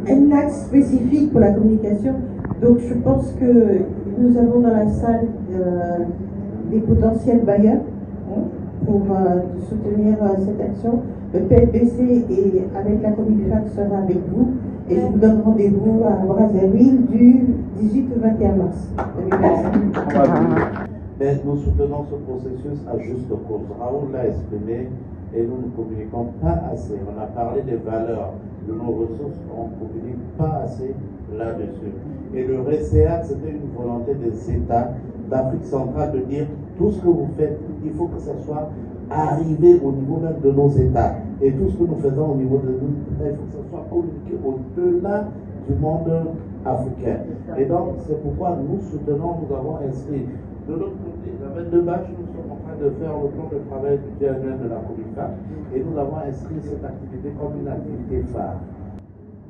un axe spécifique pour la communication. Donc je pense que nous avons dans la salle des potentiels bailleurs pour soutenir cette action. Le PLBC et avec la Comifac sera avec vous et je vous donne rendez-vous à Brazzaville du 18 au 21 mars 2025. Mais nous soutenons ce processus à juste cause. Raoul l'a exprimé et nous ne communiquons pas assez. On a parlé des valeurs de nos ressources, on ne communique pas assez là-dessus. Et le RECEAC, c'était une volonté des États d'Afrique centrale de dire tout ce que vous faites, il faut que ça soit arrivé au niveau même de nos États. Et tout ce que nous faisons au niveau de nos États, il faut que ça soit communiqué au-delà du monde africain. Et donc, c'est pourquoi nous soutenons, nous avons inscrit de l'autre côté, la 22 bâches, nous sommes en train de faire le plan de travail du PNL de la Comifac et nous avons inscrit cette activité comme une activité phare.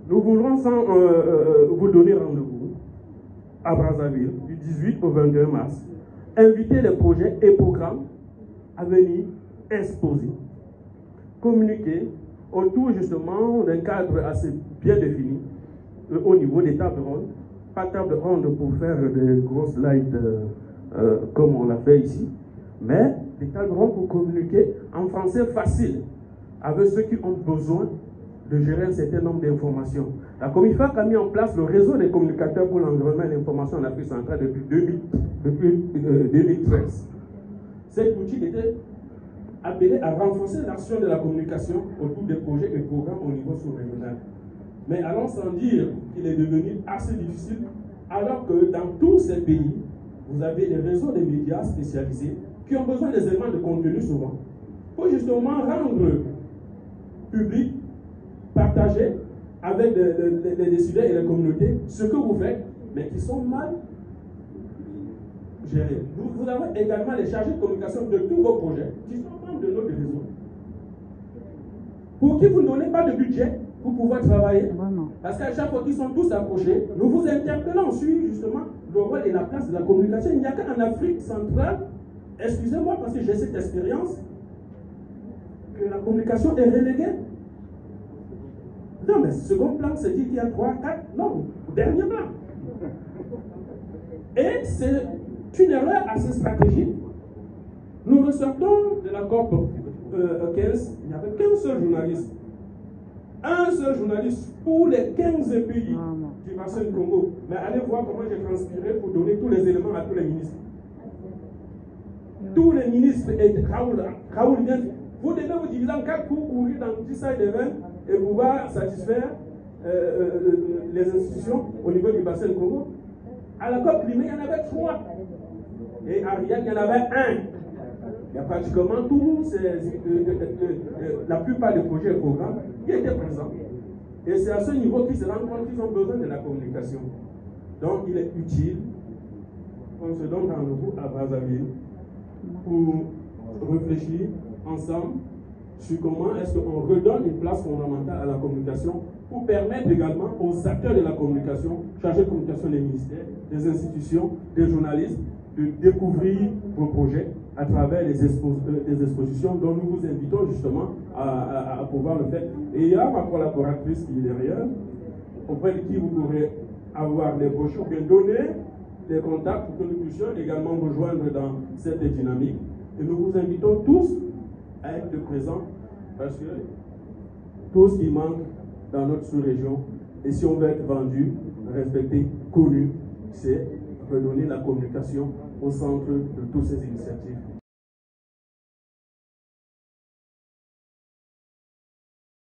Nous voudrons vous donner rendez-vous à Brazzaville du 18 au 22 mars. Inviter les projets et programmes à venir exposer, communiquer autour justement d'un cadre assez bien défini au niveau des tables rondes. Pas table ronde pour faire des grosses slides comme on l'a fait ici, mais des tables rondes pour communiquer en français facile avec ceux qui ont besoin de gérer un certain nombre d'informations. La Comifac a mis en place le réseau des communicateurs pour l'environnement et l'information en Afrique centrale depuis 2013. Cet outil était appelé à renforcer l'action de la communication autour des projets et programmes au niveau sous-régional. Mais allons sans dire qu'il est devenu assez difficile, alors que dans tous ces pays, vous avez des réseaux de médias spécialisés qui ont besoin des éléments de contenu souvent, pour justement rendre public, partager avec les décideurs et les communautés ce que vous faites, mais qui sont mal gérés. Vous avez également les chargés de communication de tous vos projets, qui sont membres de notre réseau, pour qui vous ne donnez pas de budget pour pouvoir travailler. Parce qu'à chaque fois qu'ils sont tous approchés, nous vous interpellons sur justement le rôle et la place de la communication. Il n'y a qu'en Afrique centrale, excusez-moi parce que j'ai cette expérience, que la communication est reléguée. Non, mais second plan, c'est dit qu'il y a 3, 4, non, dernier plan. Et c'est une erreur assez stratégique. Nous ressortons de la COP 15, il n'y avait qu'un seul journaliste. Un seul journaliste pour les 15 pays du bassin du Congo. Mais allez voir comment j'ai transpiré pour donner tous les éléments à tous les ministres. Tous les ministres et Raoul vient. Vous devez vous diviser en 4 pour courir dans 10 sailles d'événements et pouvoir satisfaire les institutions au niveau du bassin du Congo. À la COP climat, il y en avait 3. Et à Riyad, il y en avait 1. Il y a pratiquement tous la plupart des projets et programmes qui étaient présents. Et c'est à ce niveau qu'ils se rendent compte qu'ils ont besoin de la communication. Donc il est utile qu'on se donne rendez-vous à Brazzaville pour réfléchir ensemble sur comment est-ce qu'on redonne une place fondamentale à la communication pour permettre également aux acteurs de la communication, chargés de communication des ministères, des institutions, des journalistes, de découvrir vos projets à travers les expositions dont nous vous invitons justement à pouvoir le faire. Et il y a ma collaboratrice qui est derrière, auprès de qui vous pourrez avoir des brochures, bien donner des contacts pour que nous puissions également rejoindre dans cette dynamique. Et nous vous invitons tous à être présents parce que tout ce qui manque dans notre sous-région, et si on veut être vendu, respecté, connu, c'est redonner la communication au centre de toutes ces initiatives.